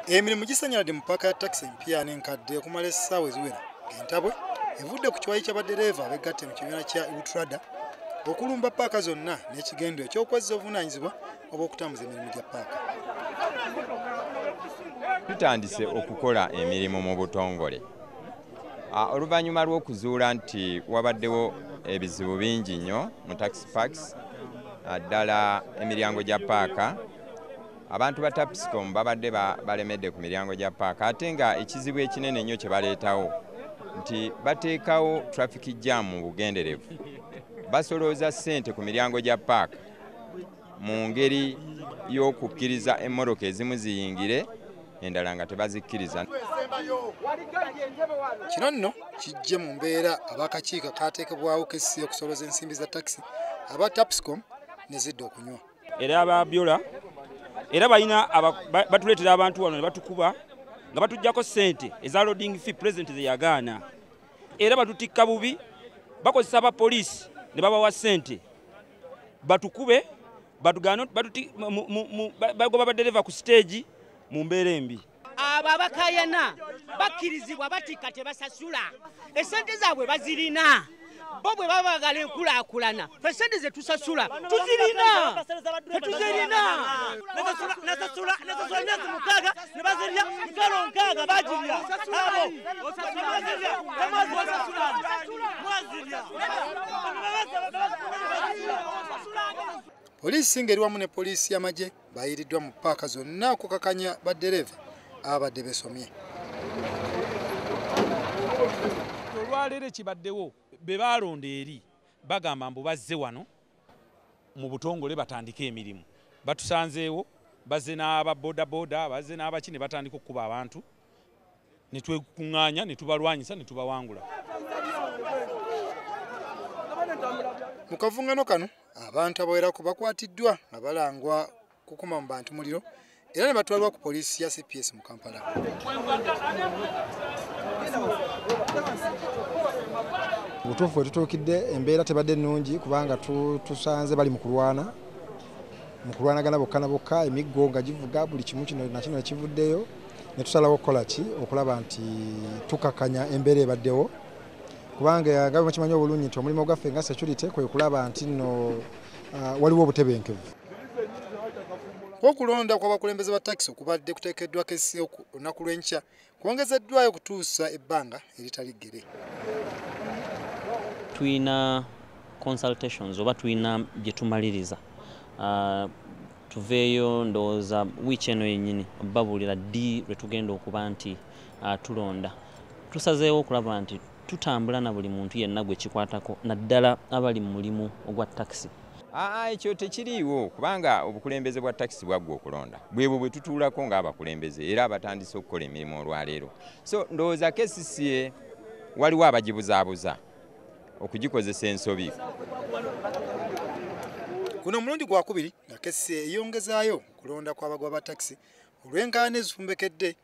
Emirimu gisanyalidde mu paaka ya taxi empya n'enkadde okumala essaawa eziwera ng'entabwe evudde ku kiwayi ky'abadereva abeegatte mu kibiina kya Ultrada okulumba paaka zonna n'ekigendo eky'okwezza obuvunaanyizibwa obw'okutambuza emirimu gya paaka. Tutandise okukola emirimu mu butongole oluvannyuma lw'okuzuula nti wabaddewo ebizibu bingi nnyo mu taxi parks, ddala emiryango gya paaka. Abantu ba Tapscom babadde balemedde ku miryango gya paaka, ate nga ekizibu ekinene nnyo kye baleetawo nti bateekawo traffic jam mu bugenderevu. Basolooza ssente ku miryango gya paaka mu ngeri y'okukkiriza emmotoka ezimu ziyingire, endala nga tebazikkiriza. Kino nno kijje mu mbeera ab'akakiiko kaateekebwawo kesi okusolooza ensimbi za taxi aba Tapscom ne zidda okunywa. Era ababyola era balina batuleetera abantu wano ne batukuba nga batuggyako ssente eza loading fee president ze yagaana, era batutikka bubi, bakozesa abapoliisi ne babawa ssente batukube bagoba badereva ku stage mu mbeera embi. Abo abakayana bakkirizibwa batikka tebasasula, essente zaabwe bazirina. Bo bwe babagala enkulaakulana ffe ssente ze tusasula tuzirina, tetuzirina. Nasasula emyezi 6 ne bazirya mitwalo 6 bagirya. Poliisi ng'eri wamu ne poliisi y'amagye bayiriddwa mu paaka zonna okukakanya baddereva abadde besomye. Olwaleero ekibaddewo be baalonda eri bagamba mbu bazze wano mu butongole batandike emirimu. Batusanzeewo bazze n'ababodaboda, bazze n'abaki ne batandika okukuba abantu, ne twekuŋŋaanya ne tubalwanyisa ne tubawangula. Mu kavuŋŋano kano abantu abawerako bakwatiddwa nga balangwa kukuma mu bantu muliro era ne batwalibwa ku poliisi ya CPS mu Kampala. Butuufu wetutuukidde embeera tebadde nnungi kubanga tusanze bali mu kulwanagana bokka na bokka, emiggo nga givuga, buli kimu kino na kino ekivuddeyo, ne tusalawo okukola ki okulaba nti tukakanya embeera ebaddewo kubanga nga mukimanyi obulungi nti omulimu gwaffe nga security kwe kulaba nti nno waliwo obutebenkevu. Okulonda kw'abakulembeze ba taxi okubadde kuteekeddwa kesi olunaku lw'enkya kwongezeddwayo okutuusa ebbanga eritali ggere. Tuyina consultations oba tuyina bye tumaliriza. Tuveeyo ndowooza wiiki eno yennyini babuulira ddi lwe tugenda okuba nti tulonda. Tusazeewo okulaba nti tutambula na buli muntu yenna gwe kikwatako, naddala abali mu mulimu ogwa taxi. Ekyo tekiriiwo kubanga obukulembeze bwa taxi bwaggwa okulonda. Bwebwo bwe tutuulako ng'abakulembeze era abatandise okukola emirimu olwaleero. So ndowooza KCCA waliwo abagibuzaabuza okugikozesa ensobi. Guno omulundi gwakubiri nga KCCA eyongezaayo kulonda kw'abagoba ba taxi olw'enkaayana ezifumbekedde